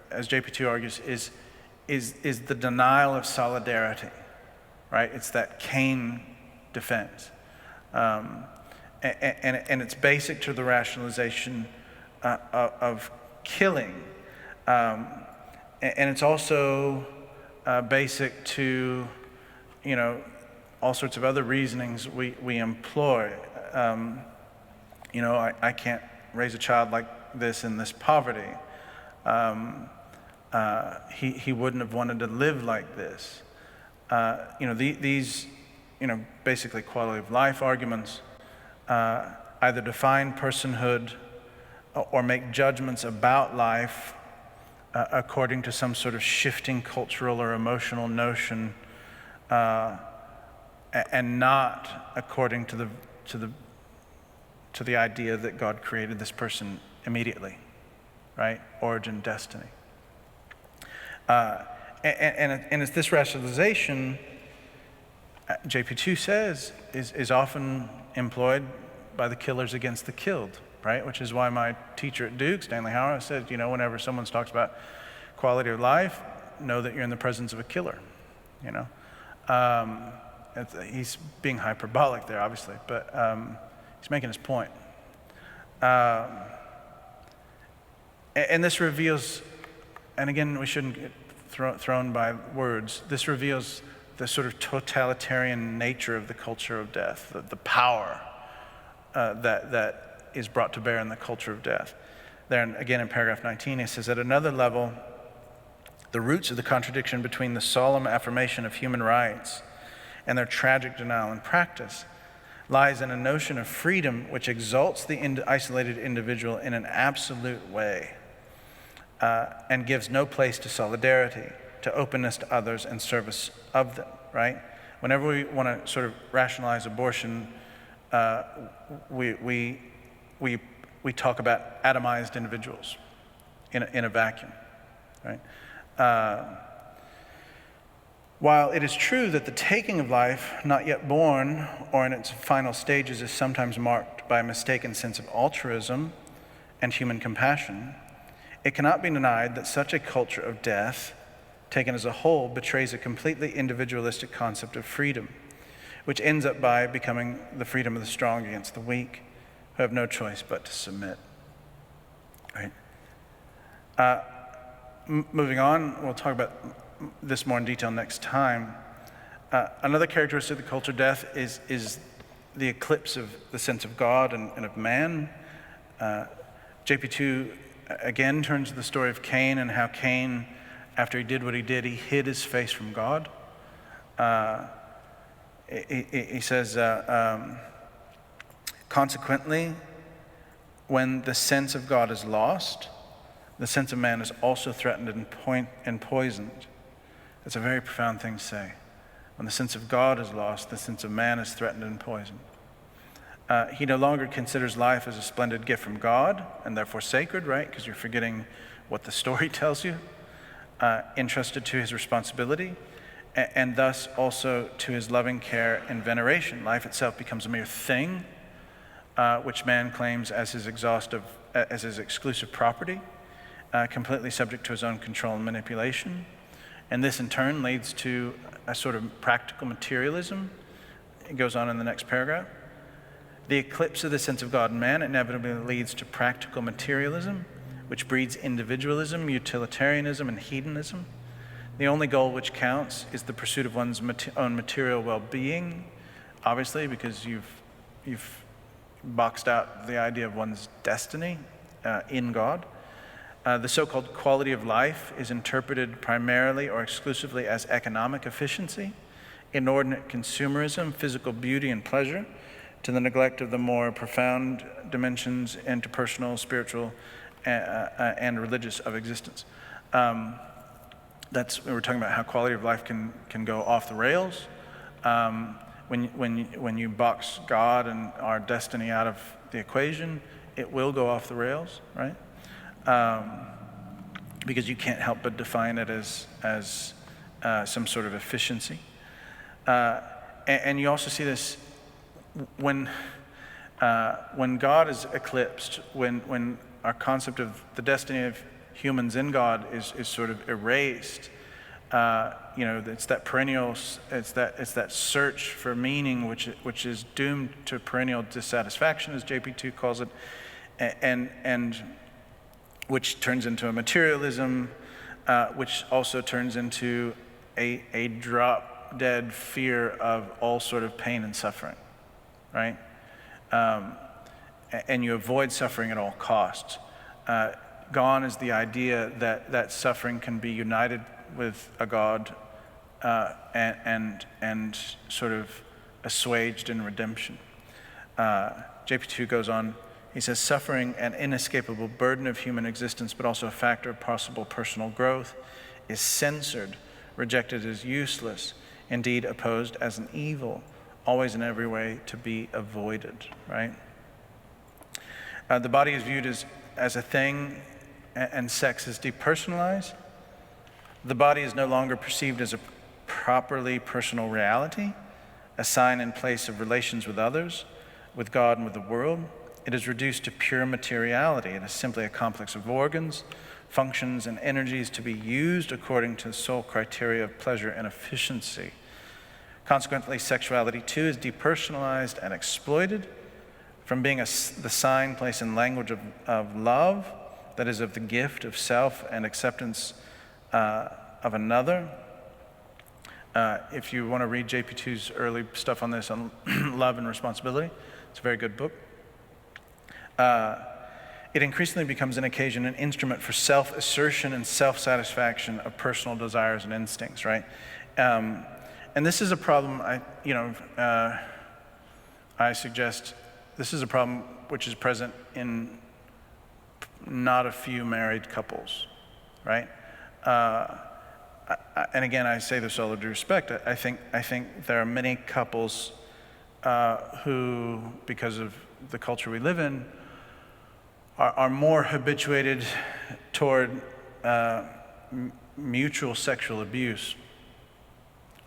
as JP2 argues, is the denial of solidarity, right? It's that Cain defense. And it's basic to the rationalization of killing. And it's also basic to, all sorts of other reasonings we employ. I can't raise a child like this in this poverty. He wouldn't have wanted to live like this. These basically quality of life arguments either define personhood or make judgments about life according to some sort of shifting cultural or emotional notion, and not according to the idea that God created this person immediately, right? Origin, destiny. And it's this rationalization, JP2 says, is often employed by the killers against the killed, right? Which is why my teacher at Duke, Stanley Hauer, said, whenever someone talks about quality of life, know that you're in the presence of a killer, He's being hyperbolic there, obviously, but he's making his point. And this reveals, and again, we shouldn't get thrown by words, this reveals the sort of totalitarian nature of the culture of death, the power that is brought to bear in the culture of death. There, again, in paragraph 19, it says, at another level, the roots of the contradiction between the solemn affirmation of human rights and their tragic denial in practice lies in a notion of freedom which exalts the isolated individual in an absolute way and gives no place to solidarity, to openness to others and service of them, right? Whenever we want to sort of rationalize abortion, we talk about atomized individuals in a vacuum, right? While it is true that the taking of life, not yet born or in its final stages, is sometimes marked by a mistaken sense of altruism and human compassion, it cannot be denied that such a culture of death, taken as a whole, betrays a completely individualistic concept of freedom, which ends up by becoming the freedom of the strong against the weak, who have no choice but to submit. Right? Moving on, we'll talk about this more in detail next time. Another characteristic of the culture of death is the eclipse of the sense of God and of man. JP2 again turns to the story of Cain and how Cain, after he did what he did, he hid his face from God. He says, consequently, when the sense of God is lost, the sense of man is also threatened and poisoned. It's a very profound thing to say. When the sense of God is lost, the sense of man is threatened and poisoned. He no longer considers life as a splendid gift from God, and therefore sacred, right? Because you're forgetting what the story tells you. Entrusted to his responsibility, and thus also to his loving care and veneration. Life itself becomes a mere thing, which man claims as his exclusive property, completely subject to his own control and manipulation. And this in turn leads to a sort of practical materialism. It goes on in the next paragraph. The eclipse of the sense of God and man inevitably leads to practical materialism, which breeds individualism, utilitarianism, and hedonism. The only goal which counts is the pursuit of one's own material well-being, obviously, because you've boxed out the idea of one's destiny in God. The so-called quality of life is interpreted primarily or exclusively as economic efficiency, inordinate consumerism, physical beauty and pleasure, to the neglect of the more profound dimensions, interpersonal, spiritual, and religious of existence. We're talking about how quality of life can go off the rails. When you box God and our destiny out of the equation, it will go off the rails, right? Because you can't help but define it as some sort of efficiency. And you also see this when God is eclipsed, when our concept of the destiny of humans in God is sort of erased. It's that perennial, it's that search for meaning, which is doomed to perennial dissatisfaction, as JP2 calls it, and which turns into a materialism, which also turns into a drop-dead fear of all sort of pain and suffering, right? And you avoid suffering at all costs. Gone is the idea that suffering can be united with a God and sort of assuaged in redemption. JP2 goes on, he says, suffering, an inescapable burden of human existence, but also a factor of possible personal growth, is censored, rejected as useless, indeed opposed as an evil, always in every way to be avoided, right? The body is viewed as a thing, and sex is depersonalized. The body is no longer perceived as a properly personal reality, a sign in place of relations with others, with God and with the world. It is reduced to pure materiality. It is simply a complex of organs, functions, and energies to be used according to the sole criteria of pleasure and efficiency. Consequently, sexuality too is depersonalized and exploited, from being the sign, place, and language of love, that is, of the gift of self and acceptance of another. If you want to read JP2's early stuff on this, on love and responsibility, it's a very good book. It increasingly becomes an occasion, an instrument for self-assertion and self-satisfaction of personal desires and instincts, right? And this is a problem, I suggest, this is a problem which is present in not a few married couples, right? And again, I say this all due respect. I think there are many couples who, because of the culture we live in, are more habituated toward mutual sexual abuse,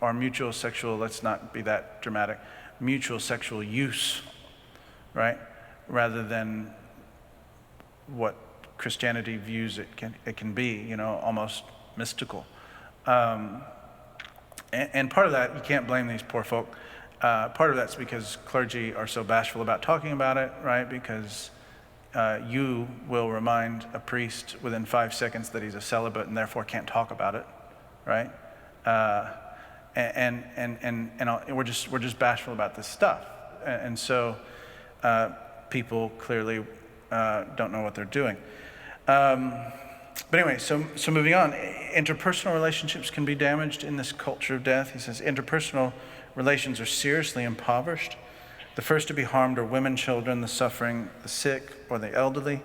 or mutual sexual, let's not be that dramatic, mutual sexual use, right? Rather than what Christianity views it can be, almost mystical. And part of that, you can't blame these poor folk. Part of that's because clergy are so bashful about talking about it, right? Because you will remind a priest within 5 seconds that he's a celibate and therefore can't talk about it, right? And we're just bashful about this stuff, and so people clearly don't know what they're doing. But anyway, so moving on, interpersonal relationships can be damaged in this culture of death. He says interpersonal relations are seriously impoverished. The first to be harmed are women, children, the suffering, the sick, or the elderly.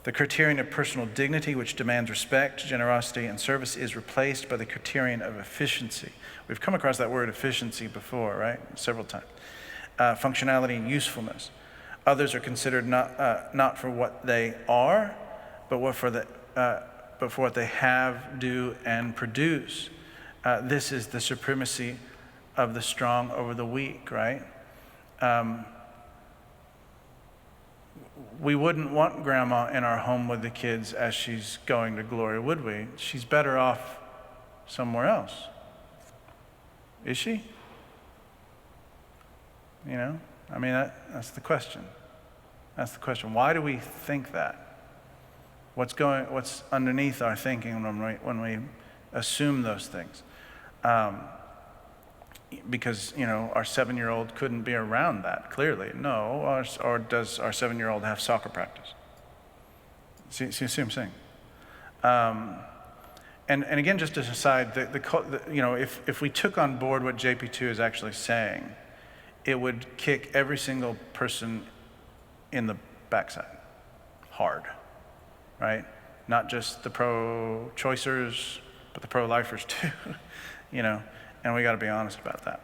The criterion of personal dignity, which demands respect, generosity, and service, is replaced by the criterion of efficiency. We've come across that word efficiency before, right? Several times. Functionality and usefulness. Others are considered not for what they are, but for what they have, do, and produce. This is the supremacy of the strong over the weak, right? We wouldn't want grandma in our home with the kids as she's going to glory, would we? She's better off somewhere else. Is she? That's the question. That's the question. Why do we think that? What's underneath our thinking when we assume those things. Because, our 7-year-old couldn't be around that, clearly. No, or does our 7-year-old have soccer practice? See what I'm saying? And again, just as an aside, if we took on board what JP2 is actually saying, it would kick every single person in the backside hard, right? Not just the pro-choicers, but the pro-lifers too, and we got to be honest about that.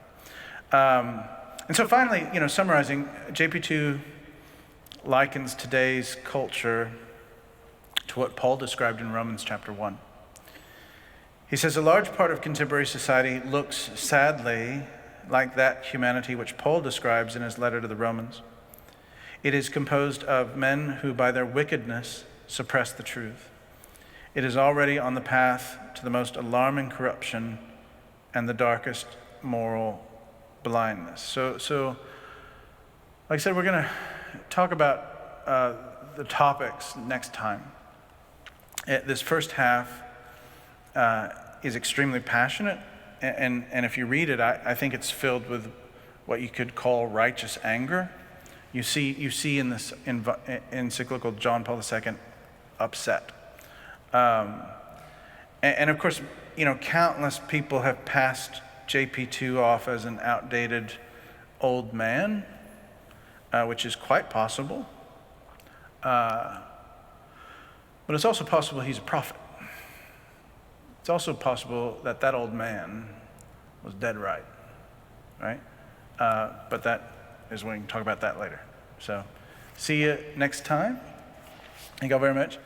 And so finally, summarizing, JP2 likens today's culture to what Paul described in Romans chapter 1. He says, a large part of contemporary society looks sadly like that humanity which Paul describes in his letter to the Romans. It is composed of men who by their wickedness suppress the truth. It is already on the path to the most alarming corruption and the darkest moral blindness. So like I said, we're going to talk about the topics next time. This first half is extremely passionate, and if you read it, I think it's filled with what you could call righteous anger. You see in this encyclical John Paul II upset. And of course, countless people have passed JP2 off as an outdated old man, which is quite possible. But it's also possible he's a prophet. It's also possible that old man was dead right? But that is, we can talk about that later. So see you next time. Thank you all very much.